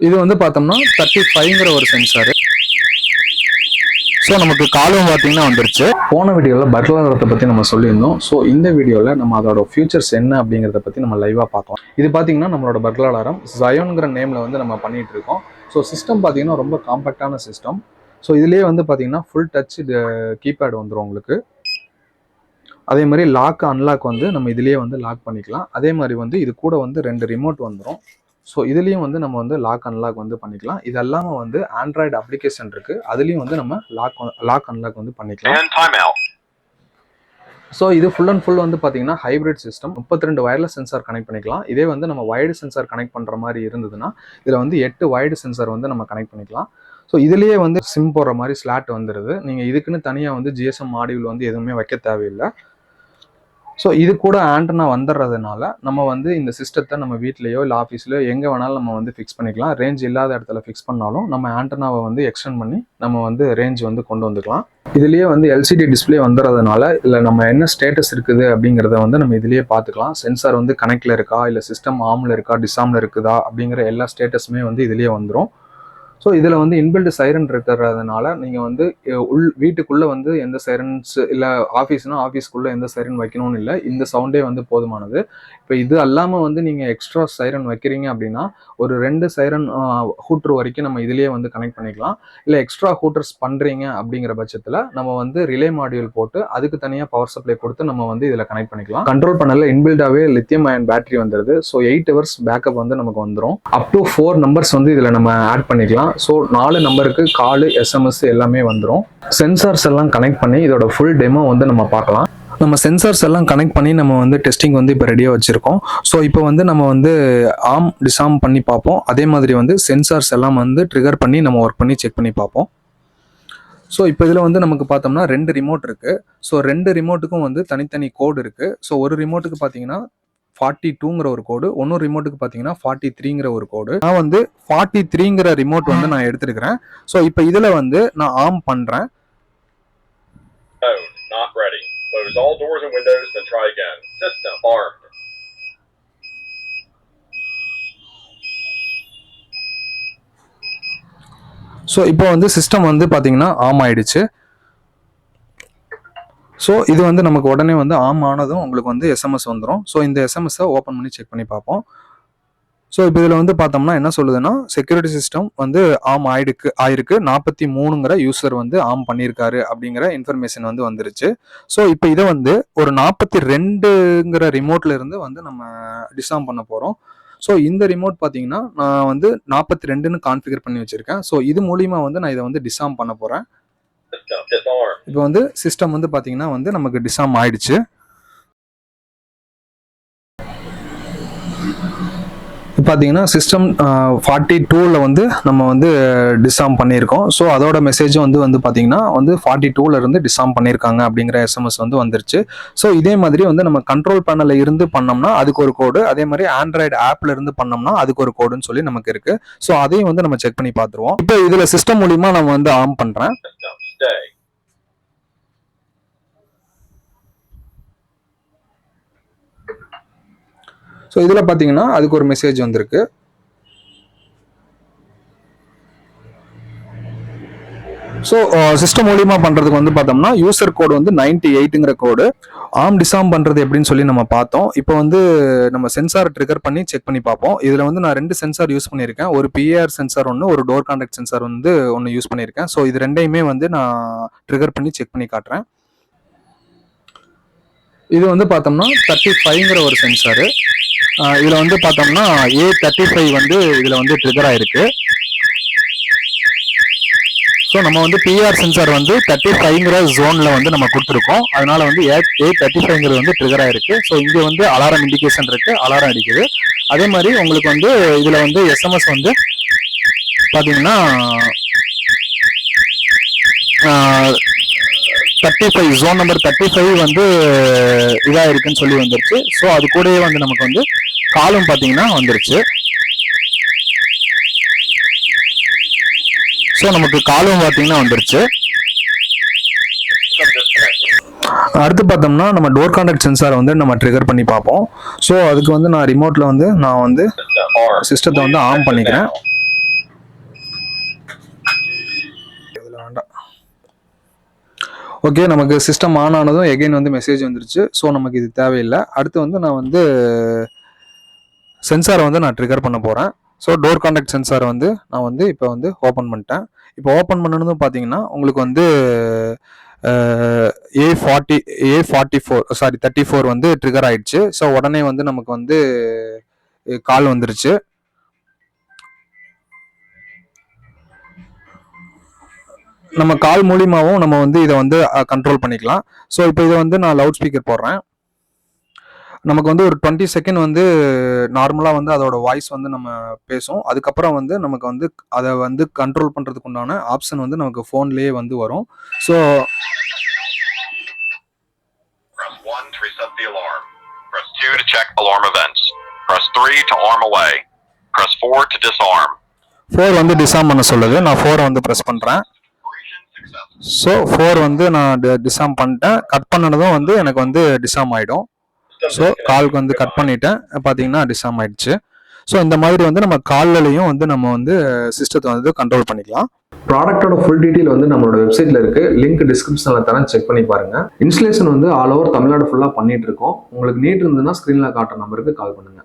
இது வந்து பார்த்தோம்னா 35ங்கிற ஒரு சென்சார். ஸோ நமக்கு காலும் பார்த்தீங்கன்னா வந்துருச்சு. போன வீடியோவில் பர்க்லரத்தை பற்றி நம்ம சொல்லியிருந்தோம். ஸோ இந்த வீடியோவில் நம்ம அதோட ஃபியூச்சர்ஸ் என்ன அப்படிங்கிறத பற்றி நம்ம லைவாக பார்க்கலாம். இது பார்த்தீங்கன்னா நம்மளோட பர்க்லர் அலாரம் ஜயோன்கிற நேமில் வந்து நம்ம பண்ணிகிட்டு இருக்கோம். ஸோ சிஸ்டம் பார்த்தீங்கன்னா ரொம்ப காம்பேக்டான சிஸ்டம். ஸோ இதுலேயே வந்து பார்த்தீங்கன்னா ஃபுல் டச் கீபேட் வந்துடும் உங்களுக்கு. அதே மாதிரி லாக் அன்லாக் வந்து நம்ம இதுலேயே வந்து லாக் பண்ணிக்கலாம். அதே மாதிரி வந்து இது கூட வந்து 2 ரிமோட் வந்துடும். ஸோ இதுலேயும் வந்து நம்ம வந்து லாக் அன்லாக் வந்து பண்ணிக்கலாம். இது எல்லாமே வந்து ஆண்ட்ராய்டு அப்ளிகேஷன் இருக்கு, அதுலேயும் வந்து நம்ம லாக் அன்லாக் வந்து பண்ணிக்கலாம். ஸோ இது ஃபுல் அண்ட் ஃபுல் வந்து பார்த்தீங்கன்னா hybrid system. 32 wireless sensor connect பண்ணிக்கலாம். இதே வந்து நம்ம வயர்டு சென்சார் கனெக்ட் பண்ணுற மாதிரி இருந்ததுன்னா இதில் வந்து 8 வயர்டு சென்சார் வந்து நம்ம கனெக்ட் பண்ணிக்கலாம். ஸோ இதுலேயே வந்து சிம் போடுற மாதிரி ஸ்லாட் வந்துடுது. நீங்கள் இதுக்குன்னு தனியாக வந்து ஜிஎஸ்எம் மாடியூல் வந்து எதுவுமே வைக்க தேவையில்லை. ஸோ இது கூட ஆண்டனா வந்துடுறதுனால நம்ம வந்து இந்த சிஸ்டத்தை நம்ம வீட்லேயோ இல்லை ஆஃபீஸ்லையோ எங்கே வேணாலும் நம்ம வந்து ஃபிக்ஸ் பண்ணிக்கலாம். ரேஞ்ச் இல்லாத இடத்துல ஃபிக்ஸ் பண்ணாலும் நம்ம ஆண்டனாவை வந்து எக்ஸ்டெண்ட் பண்ணி நம்ம வந்து ரேஞ்ச் வந்து கொண்டு வந்துக்கலாம். இதுலேயே வந்து எல்சிடி டிஸ்பிளே வந்துடுறதுனால இல்லை நம்ம என்ன ஸ்டேட்டஸ் இருக்குது அப்படிங்கிறத வந்து நம்ம இதுலேயே பார்த்துக்கலாம். சென்சார் வந்து கனெக்டில் இருக்கா, இல்லை சிஸ்டம் ஆமில் இருக்கா, டிஸ்ஆமில் இருக்குதா அப்படிங்கிற எல்லா ஸ்டேட்டஸுமே வந்து இதுலேயே வந்துடும். ஸோ இதில் வந்து இன்பில்ட் சைரன் இருக்கிறதுனால நீங்கள் வந்து வீட்டுக்குள்ளே வந்து எந்த சைரன்ஸ் இல்லை ஆஃபீஸ்னால் ஆஃபீஸ்க்குள்ளே எந்த சைரன் வைக்கணும்னு இல்லை, இந்த சவுண்டே வந்து போதுமானது. இப்போ இது அல்லாமல் வந்து நீங்கள் எக்ஸ்ட்ரா சைரன் வைக்கிறீங்க அப்படின்னா ஒரு 2 சைரன் ஹூட்டர் வரைக்கும் நம்ம இதுலேயே வந்து கனெக்ட் பண்ணிக்கலாம். இல்லை எக்ஸ்ட்ரா ஹூட்டர்ஸ் பண்ணுறீங்க அப்படிங்கிற பட்சத்தில் நம்ம வந்து ரிலே மாடியூல் போட்டு அதுக்கு தனியாக பவர் சப்ளை கொடுத்து நம்ம வந்து இதில் கனெக்ட் பண்ணிக்கலாம். கண்ட்ரோல் பண்ணல இன்பில்டாகவே லித்தியம் அயன் பேட்டரி வந்துடுது. ஸோ 8 ஹவர்ஸ் பேக்கப் வந்து நமக்கு வந்துடும். அப் டு 4 நம்பர்ஸ் வந்து இதில் நம்ம ஆட் பண்ணிக்கலாம். ஸோ 4 நம்பருக்கு கால், எஸ்எம்எஸ் எல்லாமே வந்துடும். சென்சார்ஸ் எல்லாம் கனெக்ட் பண்ணி இதோட ஃபுல் டெமோ வந்து நம்ம பார்க்கலாம். நம்ம சென்சார்ஸ் எல்லாம் கனெக்ட் பண்ணி நம்ம வந்து டெஸ்டிங் வந்து இப்போ ரெடியாக வச்சுருக்கோம். ஸோ இப்போ வந்து நம்ம வந்து ஆம் டிசாம் பண்ணி பார்ப்போம். அதே மாதிரி வந்து சென்சார்ஸ் எல்லாம் வந்து ட்ரிகர் பண்ணி நம்ம ஒர்க் பண்ணி செக் பண்ணி பார்ப்போம். ஸோ இப்போ இதில் வந்து நமக்கு பார்த்தோம்னா 2 ரிமோட் இருக்குது. ஸோ 2 ரிமோட்டுக்கும் வந்து தனித்தனி கோடு இருக்குது. ஸோ ஒரு ரிமோட்டுக்கு பார்த்தீங்கன்னா 42ங்கிற ஒரு கோடு, இன்னொரு ரிமோட்டுக்கு பார்த்தீங்கன்னா 43ங்கிற ஒரு கோடு. நான் வந்து 43ங்கிற ரிமோட் வந்து நான் எடுத்துருக்கிறேன். ஸோ இப்போ இதில் வந்து நான் ஆம் பண்ணுறேன். ஸோ இப்போ வந்து சிஸ்டம் வந்து பார்த்தீங்கன்னா ஆம் ஆயிடுச்சு. ஸோ இது வந்து நமக்கு உடனே வந்து ஆம் ஆனதும் உங்களுக்கு வந்து எஸ்எம்எஸ் வந்துடும். ஸோ இந்த எஸ்எம்எஸ்ஸை ஓப்பன் பண்ணி செக் பண்ணி பார்ப்போம். ஸோ இப்போ இதில் வந்து பார்த்தோம்னா என்ன சொல்லுதுன்னா, செக்யூரிட்டி சிஸ்டம் வந்து ஆம் ஆயிருக்கு 43ங்கிற யூசர் வந்து ஆம் பண்ணியிருக்காரு அப்படிங்கிற இன்ஃபர்மேஷன் வந்து வந்துருச்சு. ஸோ இப்போ இதை வந்து ஒரு 42ங்கிற ரிமோட்ல இருந்து வந்து நம்ம டிசாம் பண்ண போகிறோம். ஸோ இந்த ரிமோட் பார்த்தீங்கன்னா நான் வந்து 42ன்னு கான்ஃபிகர் பண்ணி வச்சிருக்கேன். ஸோ இது மூலியமா வந்து நான் இதை வந்து டிசாம் பண்ண போகிறேன். இப்போ வந்து சிஸ்டம் வந்து பார்த்தீங்கன்னா வந்து நமக்கு டிசாம் ஆயிடுச்சு. பார்த்தீங்கன்னா சிஸ்டம் 42ல வந்து நம்ம வந்து டிசாம் பண்ணியிருக்கோம். ஸோ அதோட மெசேஜும் வந்து பார்த்தீங்கன்னா வந்து 42ல இருந்து டிசாம் பண்ணியிருக்காங்க அப்படிங்கிற எஸ்எம்எஸ் வந்து வந்துருச்சு. ஸோ இதே மாதிரி வந்து நம்ம கண்ட்ரோல் பேனல்ல இருந்து பண்ணோம்னா அதுக்கு ஒரு கோடு, அதே மாதிரி ஆண்ட்ராய்டு ஆப்ல இருந்து பண்ணோம்னா அதுக்கு ஒரு கோடுன்னு சொல்லி நமக்கு இருக்கு. ஸோ அதையும் வந்து நம்ம செக் பண்ணி பார்த்துருவோம். இப்போ இதுல சிஸ்டம் மூலியமா நம்ம வந்து ஆன் பண்றேன். ஸோ இதில் பார்த்தீங்கன்னா அதுக்கு ஒரு மெசேஜ் வந்திருக்கு. ஸோ சிஸ்டம் மூலியமா பண்ணுறதுக்கு வந்து பார்த்தோம்னா யூசர் கோடு வந்து 98ங்கிற கோடு. ஆம் டிசாம் பண்ணுறது எப்படின்னு சொல்லி நம்ம பார்த்தோம். இப்போ வந்து நம்ம சென்சார் ட்ரிகர் பண்ணி செக் பண்ணி பார்ப்போம். இதில் வந்து நான் 2 சென்சார் யூஸ் பண்ணியிருக்கேன். ஒரு பிஏஆர் சென்சார் ஒன்று, ஒரு டோர் கான்டாக்ட் சென்சார் வந்து ஒன்று யூஸ் பண்ணியிருக்கேன். ஸோ இது ரெண்டையுமே வந்து நான் ட்ரிகர் பண்ணி செக் பண்ணி காட்டுறேன். இது வந்து பார்த்தோம்னா 35ங்கிற ஒரு சென்சாரு. இதில் வந்து பார்த்தோம்னா A35 வந்து இதில் வந்து ட்ரிகர் ஆயிருக்கு. ஸோ நம்ம வந்து பிஆர் சென்சார் வந்து 35ங்கிற ஜோனில் வந்து நம்ம கொடுத்துருக்கோம். அதனால வந்து A35ங்கிறது வந்து ட்ரிகர் ஆயிருக்கு. ஸோ இங்கே வந்து அலாரம் இண்டிகேஷன் இருக்கு, அலாரம் அடிக்குது. அதே மாதிரி உங்களுக்கு வந்து இதில் வந்து எஸ்எம்எஸ் வந்து பார்த்தீங்கன்னா 35 ஜோன் நம்பர் 35 வந்து இதாக இருக்குன்னு சொல்லி வந்துருச்சு. ஸோ அது கூடயே வந்து நமக்கு வந்து காலும் பார்த்தீங்கன்னா வந்துருச்சு. ஸோ நமக்கு காலும் பார்த்தீங்கன்னா வந்துருச்சு. அடுத்து பார்த்தோம்னா நம்ம டோர் கான்டாக்ட் சென்சாரை வந்து நம்ம ட்ரிகர் பண்ணி பார்ப்போம். ஸோ அதுக்கு வந்து நான் ரிமோட்டில் வந்து நான் வந்து சிஸ்டத்தை வந்து ஆன் பண்ணிக்கிறேன். ஓகே, நமக்கு சிஸ்டம் ஆன் ஆனதும் எகைன் வந்து மெசேஜ் வந்துருச்சு. ஸோ நமக்கு இது தேவையில்லை. அடுத்து வந்து நான் வந்து சென்சாரை வந்து நான் ட்ரிகர் பண்ண போகிறேன். ஸோ டோர் கான்டாக்ட் சென்சாரை வந்து நான் வந்து இப்போ வந்து ஓப்பன் பண்ணிட்டேன். இப்போ ஓப்பன் பண்ணணும் பார்த்தீங்கன்னா உங்களுக்கு வந்து A34 வந்து ட்ரிகர் ஆயிடுச்சு. ஸோ உடனே வந்து நமக்கு வந்து கால் வந்துருச்சு. நம்ம கால் மூலியமாகவும் நம்ம வந்து இதை வந்து கண்ட்ரோல் பண்ணிக்கலாம். ஸோ இப்போ இதை வந்து நான் லவுட் ஸ்பீக்கர் போடுறேன். நமக்கு வந்து ஒரு 20 செகண்ட் வந்து நார்மலாக வந்து அதோட வாய்ஸ் வந்து நம்ம பேசும். அதுக்கப்புறம் வந்து நமக்கு வந்து அதை வந்து கண்ட்ரோல் பண்ணுறதுக்கு உண்டான ஆப்ஷன் வந்து நமக்கு ஃபோன்லேயே வந்து வரும். So Press 1 to reset the alarm. Press 2 to check alarm events. Press 3 to arm away. Press 4 to disarm. 4 வந்து டிசார்ம் பண்ண சொல்லுது. நான் 4 வந்து ப்ரெஸ் பண்ணுறேன். ஸோ 4 வந்து நான் டிசார்ம் பண்ணிட்டேன். கட் பண்ணதும் வந்து எனக்கு வந்து டிசார்ம் ஆகிடும். ஸோ காலுக்கு வந்து கட் பண்ணிட்டேன். பார்த்தீங்கன்னா டிசார்ம் ஆயிடுச்சு. ஸோ இந்த மாதிரி வந்து நம்ம கால்லையும் வந்து நம்ம வந்து சிஸ்டத்தை வந்து கண்ட்ரோல் பண்ணிக்கலாம். ப்ராடக்டோட ஃபுல் டீட்டெயில் வந்து நம்மளோட வெப்சைட்ல இருக்கு. லிங்க் டிஸ்கிரிப்ஷன்ல தரேன், செக் பண்ணி பாருங்க. இன்ஸ்டலேஷன் வந்து ஆல் ஓவர் தமிழ்நாடு ஃபுல்லாக பண்ணிட்டு இருக்கோம். உங்களுக்கு நீட் இருந்ததுன்னா ஸ்க்ரீன்ல காட்டுற நம்பருக்கு கால் பண்ணுங்க.